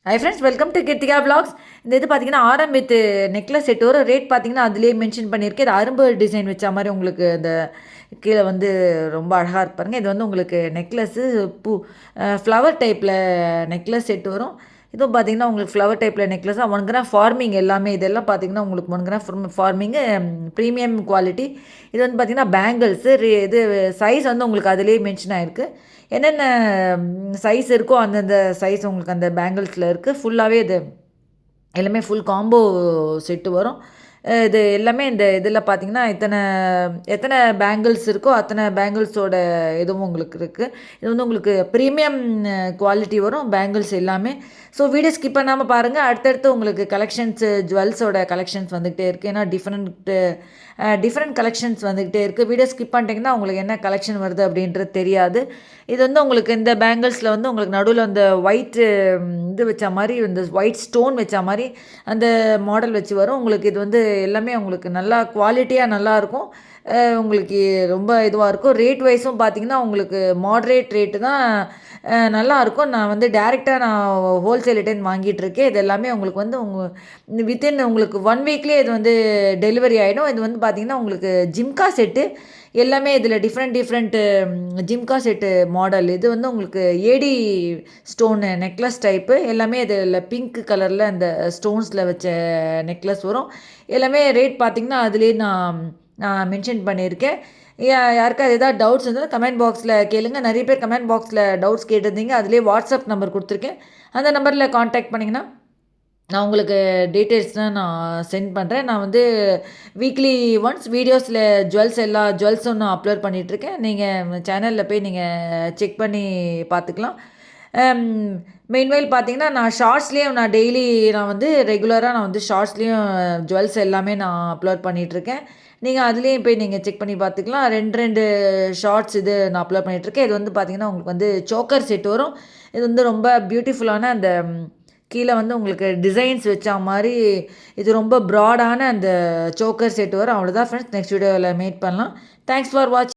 Hi friends, welcome to Krithika vlogs. இந்த இது பார்த்தீங்கன்னா ஆரம் வித் நெக்லஸ் செட் வரும். ரேட் பார்த்தீங்கன்னா அதிலேயே மென்ஷன் பண்ணியிருக்கேன். இது அரும்பு டிசைன் வச்ச மாதிரி உங்களுக்கு அந்த கீழே வந்து ரொம்ப அழகாக இருப்பாருங்க. இது வந்து உங்களுக்கு நெக்லஸ்ஸு பூ ஃப்ளவர் டைப்பில் நெக்லஸ் செட் வரும். இதுவும் பார்த்தீங்கன்னா உங்களுக்கு ஃப்ளவர் டைப்பில் நெக்லஸ் தான். 1 கிராம் ஃபார்மிங் எல்லாமே இதெல்லாம் பார்த்தீங்கன்னா உங்களுக்கு 1 கிராம் ஃபார்மிங்கு ப்ரீமியம் குவாலிட்டி. இது வந்து பார்த்தீங்கன்னா பேங்கிள்ஸு இது சைஸ் வந்து உங்களுக்கு அதிலேயே மென்ஷன் ஆகிருக்கு. என்னென்ன சைஸ் இருக்கோ அந்தந்த சைஸ் உங்களுக்கு அந்த பேங்கிள்ஸில் இருக்குது. ஃபுல்லாகவே இது எல்லாமே ஃபுல் காம்போ செட்டு வரும். இது எல்லாமே இந்த இதில் பார்த்தீங்கன்னா எத்தனை பேங்கிள்ஸ் இருக்கோ அத்தனை பேங்கிள்ஸோட இதுவும் உங்களுக்கு இருக்குது. இது வந்து உங்களுக்கு ப்ரீமியம் குவாலிட்டி வரும் பேங்கிள்ஸ் எல்லாமே. ஸோ வீடியோ ஸ்கிப் பண்ணாமல் பாருங்கள். அடுத்தடுத்து உங்களுக்கு கலெக்ஷன்ஸு ஜுவல்ஸோட கலெக்ஷன்ஸ் வந்துக்கிட்டே இருக்குது. ஏன்னா டிஃப்ரெண்ட் கலெக்ஷன்ஸ் வந்துக்கிட்டே இருக்குது. வீடியோ ஸ்கிப் பண்ணிட்டீங்கன்னா உங்களுக்கு என்ன கலெக்ஷன் வருது அப்படின்றது தெரியாது. இது வந்து உங்களுக்கு இந்த பேங்கிள்ஸில் வந்து உங்களுக்கு நடுவில் அந்த ஒயிட் இது வச்ச மாதிரி இந்த ஒயிட் ஸ்டோன் வச்ச மாதிரி அந்த மாடல் வச்சு வரும். உங்களுக்கு இது வந்து எல்லாமே உங்களுக்கு நல்லா குவாலிட்டியாக நல்லாயிருக்கும். உங்களுக்கு ரொம்ப இதுவாக இருக்கும். ரேட் வைஸும் பார்த்தீங்கன்னா உங்களுக்கு மாட்ரேட் ரேட்டு தான் நல்லாயிருக்கும். நான் வந்து டேரெக்டாக நான் ஹோல்சேல்கிட்டேருந்து வாங்கிட்டுருக்கேன். இது எல்லாமே உங்களுக்கு வந்து வித்தின் உங்களுக்கு 1 வீக்லேயே இது வந்து டெலிவரி ஆகிடும். இது வந்து பார்த்திங்கன்னா உங்களுக்கு ஜிம்கா செட்டு எல்லாமே இதில் டிஃப்ரெண்ட்டு ஜிம்கா செட்டு மாடல். இது வந்து உங்களுக்கு ஏடி ஸ்டோனு நெக்லஸ் டைப்பு எல்லாமே இதில் பிங்க் கலரில் அந்த ஸ்டோன்ஸில் வச்ச நெக்லஸ் வரும். எல்லாமே ரேட் பார்த்திங்கன்னா அதிலே நான் மென்ஷன் பண்ணியிருக்கேன். யாருக்காவது எதாவது டவுட்ஸ் இருந்தால் கமெண்ட் பாக்ஸில் கேளுங்க. நிறைய பேர் கமெண்ட் பாக்ஸில் டவுட்ஸ் கேட்டிருந்தீங்க. அதிலே வாட்ஸ்அப் நம்பர் கொடுத்துருக்கேன். அந்த நம்பரில் காண்டாக்ட் பண்ணிங்கன்னா நான் உங்களுக்கு டீட்டெயில்ஸ்லாம் நான் சென்ட் பண்ணுறேன். நான் வந்து வீக்லி ஒன்ஸ் வீடியோஸில் எல்லா ஜுவல்ஸும் நான் அப்லோட் பண்ணிகிட்ருக்கேன். நீங்கள் சேனலில் போய் நீங்கள் செக் பண்ணி பார்த்துக்கலாம். மெயின்வைல் பார்த்தீங்கன்னா நான் ஷார்ட்ஸ்லேயும் நான் டெய்லி நான் வந்து ரெகுலராக நான் வந்து ஷார்ட்ஸ்லேயும் ஜுவல்ஸ் எல்லாமே நான் அப்லோட் பண்ணிகிட்ருக்கேன். நீங்கள் அதுலேயும் போய் நீங்கள் செக் பண்ணி பார்த்துக்கலாம். 2 ஷார்ட்ஸ் இது நான் அப்லோட் பண்ணிகிட்ருக்கேன். இது வந்து பார்த்திங்கன்னா உங்களுக்கு வந்து சோக்கர் செட் வரும். இது வந்து ரொம்ப பியூட்டிஃபுல்லான அந்த கீழே வந்து உங்களுக்கு டிசைன்ஸ் வச்ச மாதிரி இது ரொம்ப ப்ராடான அந்த சோக்கர் செட் வரும். அவ்வளோதான் ஃப்ரெண்ட்ஸ். நெக்ஸ்ட் வீடியோவில் மீட் பண்ணலாம். தேங்க்ஸ் ஃபார் வாட்சிங்.